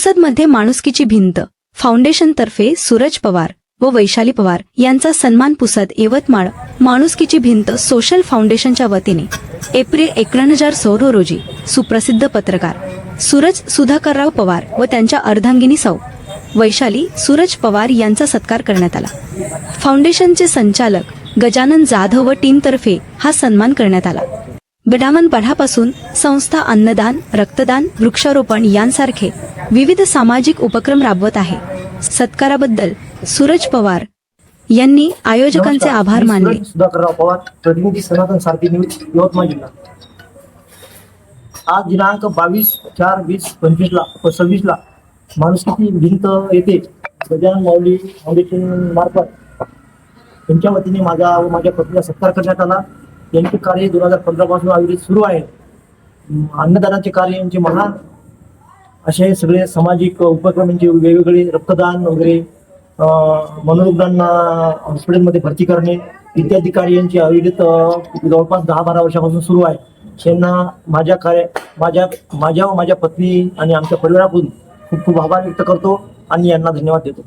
पुसदमध्ये माणुसकीची भिंत फाउंडेशनतर्फे सूरज पवार व वैशाली पवार यांचा सन्मान. पुसद यवतमाळ माणुसकीची भिंत सोशल फाउंडेशनच्या वतीने एप्रिल 2016 रोजी सुप्रसिद्ध पत्रकार सूरज सुधाकरराव पवार व त्यांच्या अर्धांगिनी सौ वैशाली सूरज पवार यांचा सत्कार करण्यात आला. फाउंडेशनचे संचालक गजानन जाधव व टीमतर्फे हा सन्मान करण्यात आला. गडामनपाडापासून संस्था अन्नदान, रक्तदान, वृक्षारोपण यांसारखे विविध सामाजिक उपक्रम राबवत आहे. सत्काराबद्दल सूरज पवार यांनी आयोजकांचे आभार मानले. सुधाकरराव पवार, प्रतिनिधी सनातन सारथी न्यूज, यवतमाळ जिल्हा. आज दिनांक 22/4/2025 ला व 26 ला माणुसकीची भिंत येथे गजानन माऊली फाउंडेशन मार्फत त्यांच्या वतीने माझा व माझ्या पत्नीचा सत्कार करण्यात आला. यांचे कार्य 2015 पासून आयोजित सुरू आहे. अन्नदानाचे कार्य यांचे महान असे सगळे सामाजिक उपक्रम यांचे वेगवेगळे रक्तदान वगैरे, मनोरुग्णांना हॉस्पिटलमध्ये भरती करणे इत्यादी कार्य यांचे आयोजित जवळपास 10-12 वर्षापासून सुरू आहे. यांना माझ्या व माझ्या पत्नी आणि आमच्या परिवाराकडून खूप खूप आभार व्यक्त करतो आणि यांना धन्यवाद देतो.